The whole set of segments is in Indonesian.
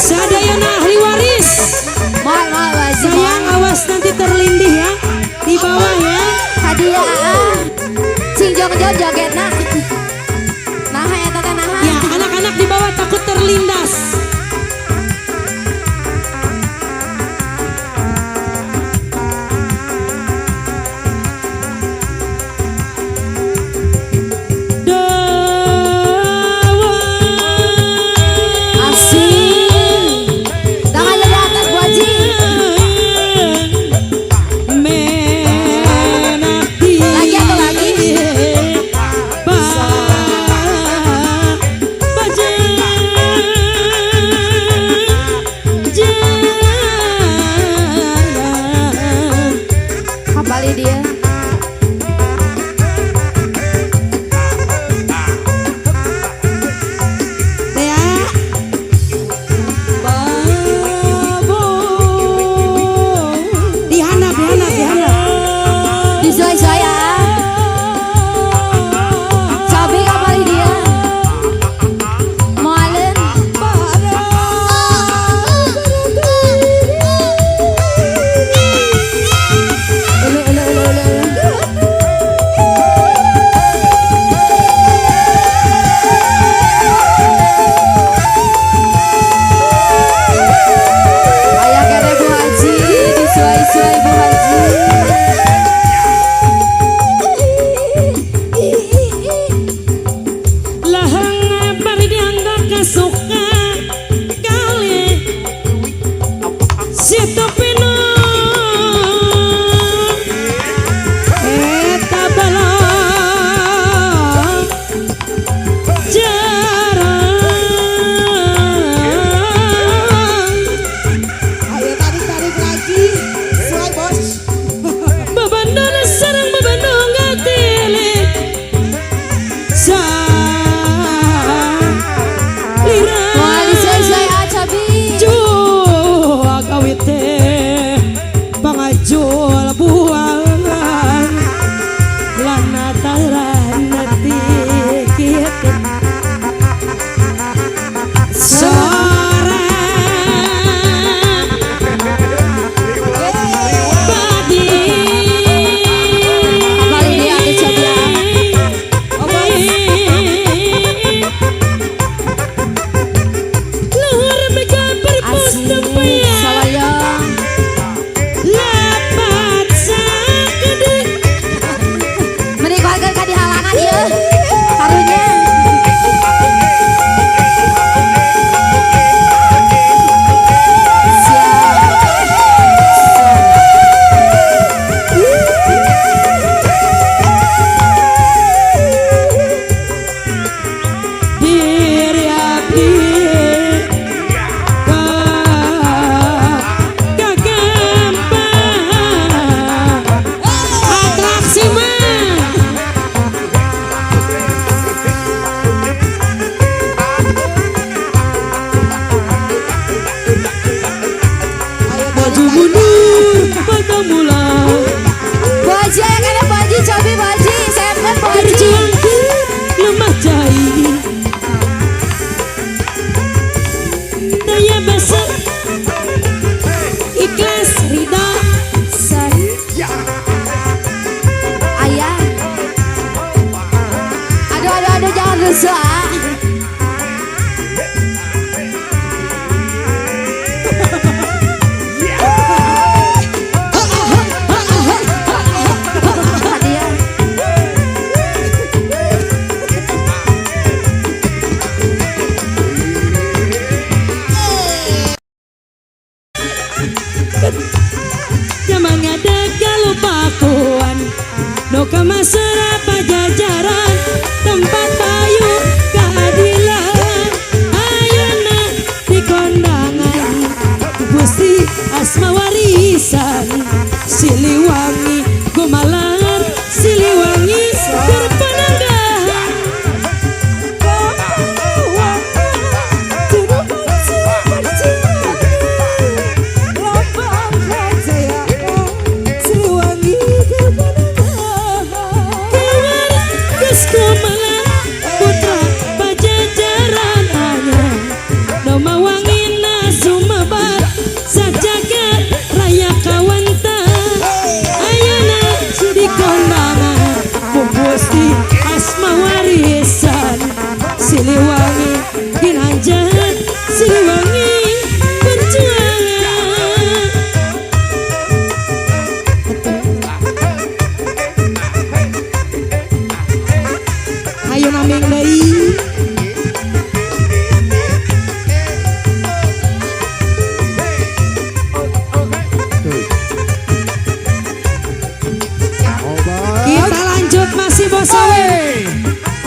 Sadayana ahli waris. Sayang awas nanti terlindih ya di bawah ya. Hadiah sing jong-jong jogetna. Nah ya tata nah. Ya anak-anak di bawah takut terlindas.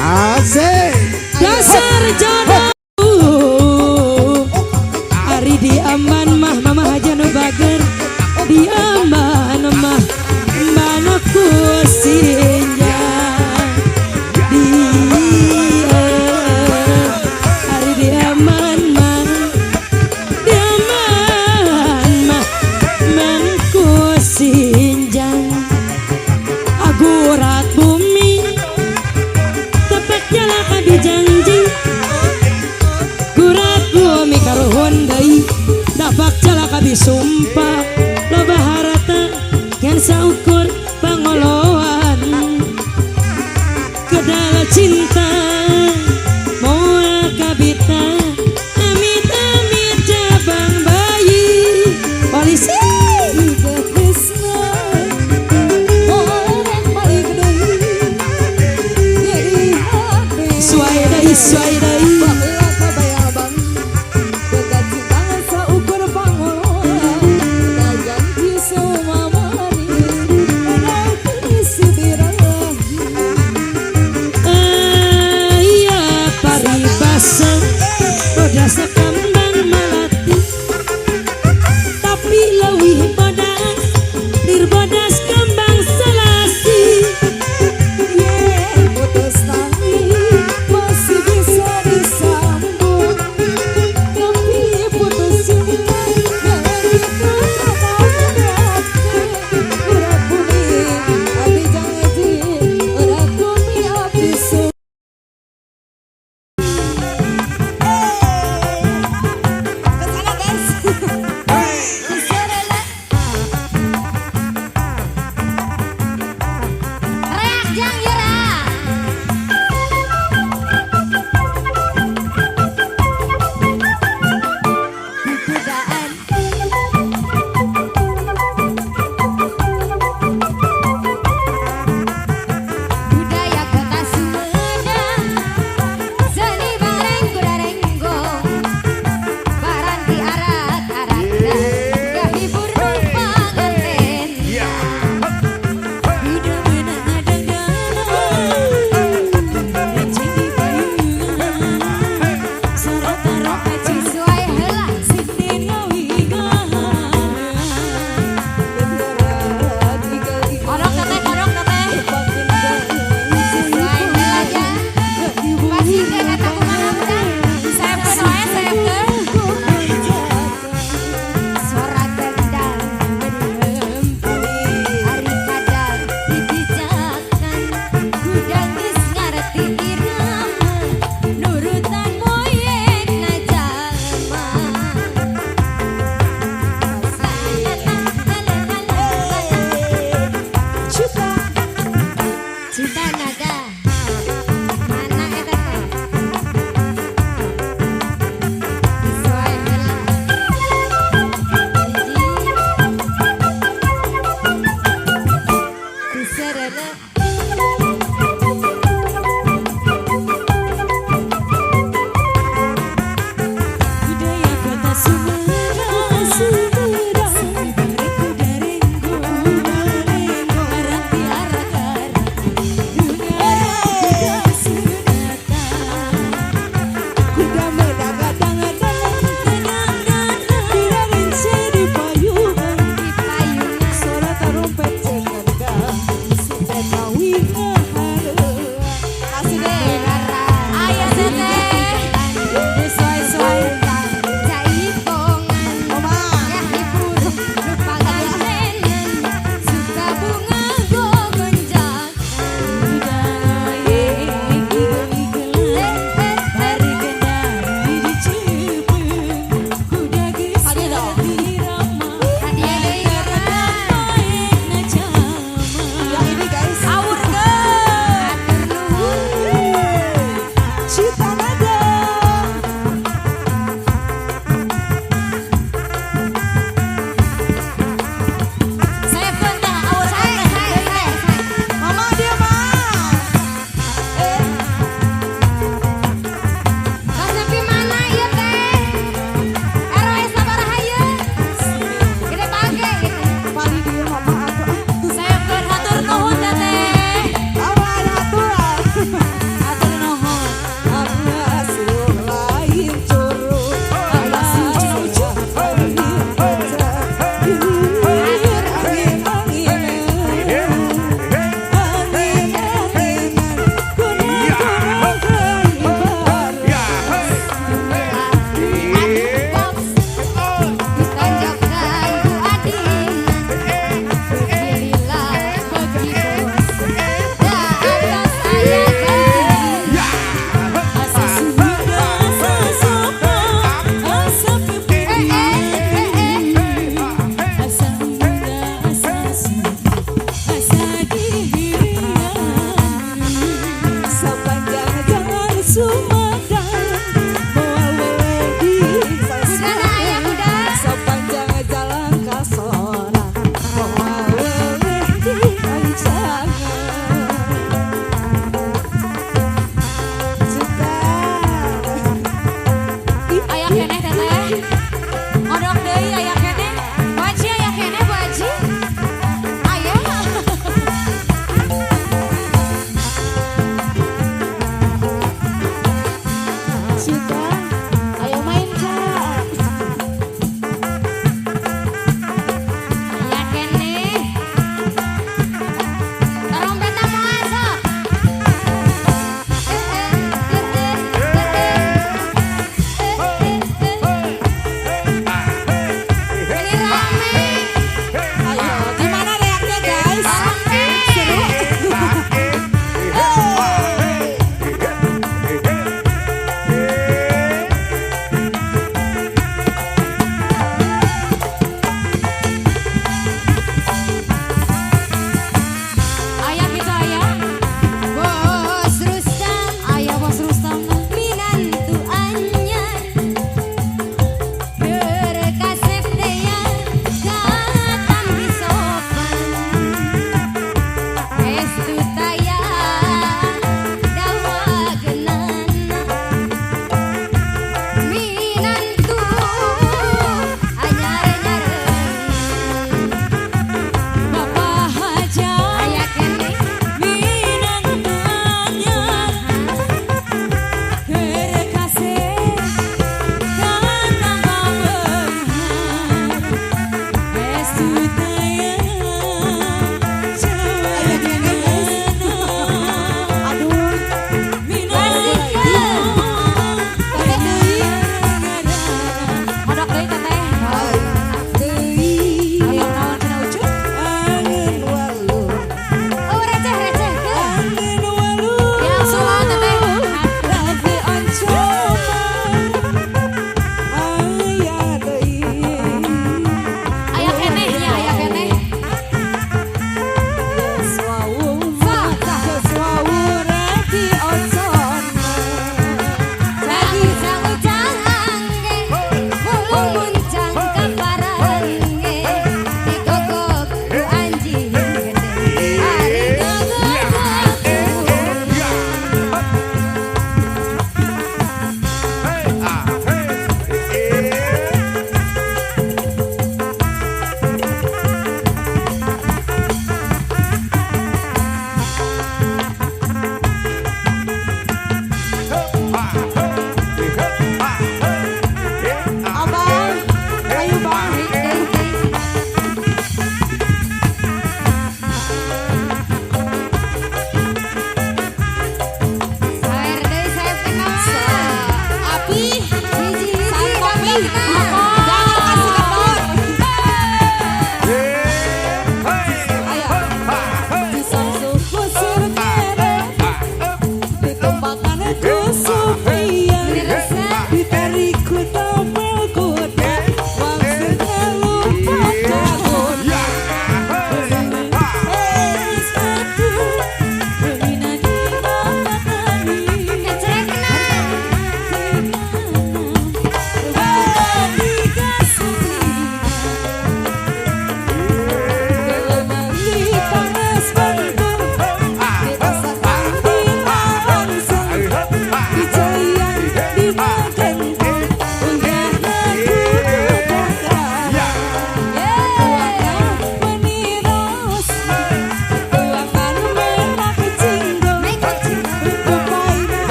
Asik. Dasar jodoh Ari diaman mah mama aja nu bager diaman mah manaku sinjang dia Ari diaman mah manaku sinjang agurat bumi tepat jalan kabijangjing gurat bumi karuhun deui dapak jala kabisumpah loba harata yang saukur pangoloan kedala cinta moal kabita amit amit jabang bayi polisi suai deui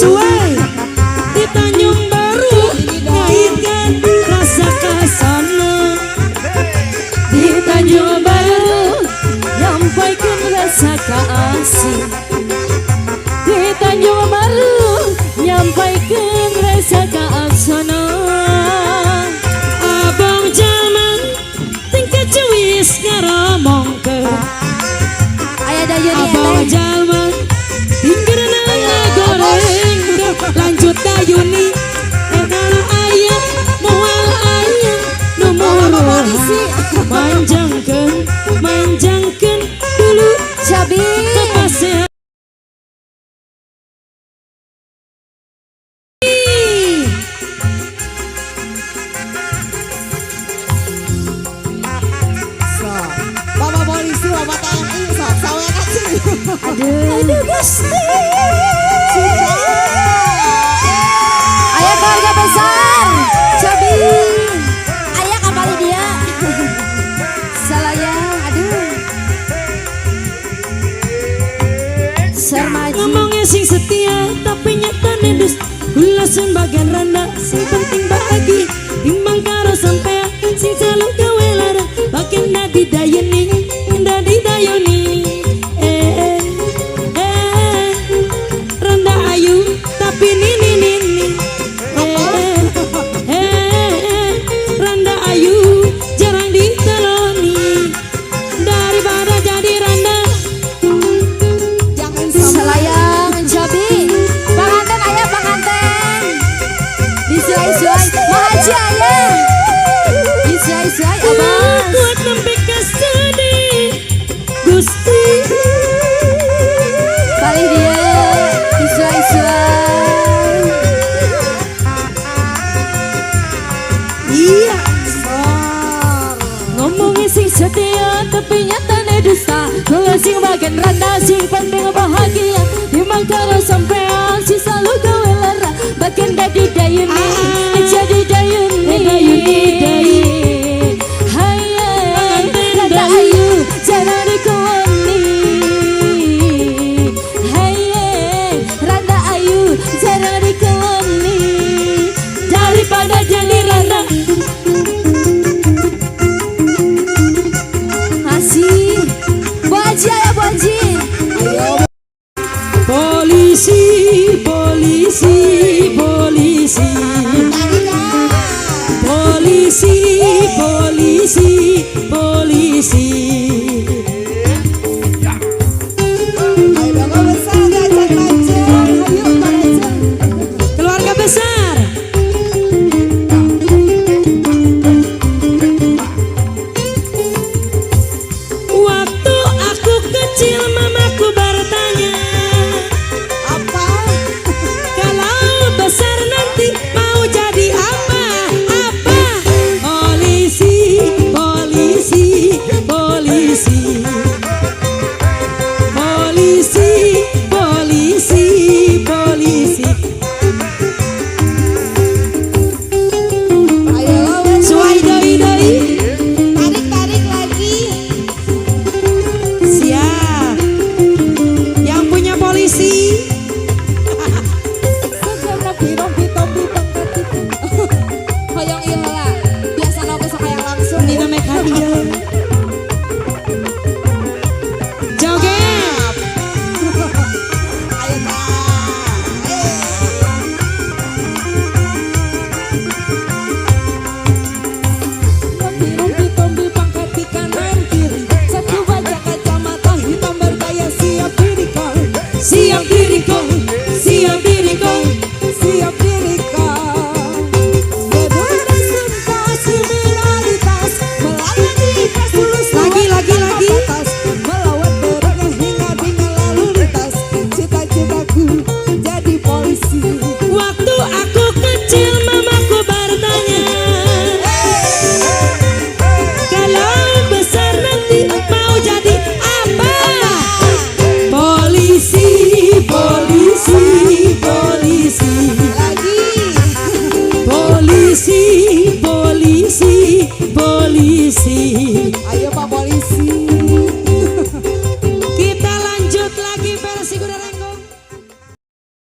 Suai di Tanjung Baru ngaitkan rasa kasana. Di Tanjung Baru nyampaikan rasa kasih. Di Tanjung Baru nyampaikan rasa kasana. Abang jaman tingkat cuwis ngaromongkeun. Ayah dayun ya Abang teh. jaman tinggal goreng lanjut dayuni. Kalau ayam mual ayam nomor manjangkeun dulu Cabi. kepasean. Bapak polisi, bapak TNI, sok sawean aja. Aduh Gusti. Ayah keluarga besar, Cabi. Ayah kembali dia. Salayang, aduh. Sermaji. Ngomongnya sing setia tapi nyata nedus. Ulasan bagian randa sing penting bagi timbang karo sampean sing selalu gawe lara bagian nadi dayuni randa ayu tapi nini randa ayu jarang diteloni daripada jadi randa. Salayang, Cabi. Panganten ayah, panganten. Disuai-suai, mahaji ayah. Disuai-suai abang. Buat nembe kasedi Gusti. Balik dia, disuai-suai. Iya Ngomongin sing setia tapi nyatanya dusta. Kalau sing bagian rendah sing penting bahagia. Dimang karo sampean si selalu gawe lara. Bagian dadi dayuni, jadi dayuni. Hai rada ayu jangan dikewani. Hai rada ayu jangan dikewani. Daripada jadi randa. Masih Bu Haji ya Bu Haji. polisi polisi polisi polisi polisi polisi. Keluarga besar waktu aku kecil mamaku bertanya Apa? kalau besar nanti mau jadi apa. Polisi polisi polisi polisi polisi polisi. Ayo Suai doi doi tarik lagi. siap yang punya polisi. Karena pirong hoyong ieu heula. Biasa na geus hayang langsung. Dina mek hadiah joget. Ayo ta. Pirong pitombi pangkat di kanan kiri. Satu baca kacamata hitam bergaya siap diri kau. Siap diri kau, siap diri kau. Siap diri kau. Berbeda sumpah solidaritas melayani pas lulus Lagi. melawan beratnya hingga dengan lalu lintas. Cita-citaku jadi polisi. Waktu aku kecil mamaku bertanya kalau besar nanti mau jadi apa. Polisi polisi polisi Lagi polisi polisi polisi.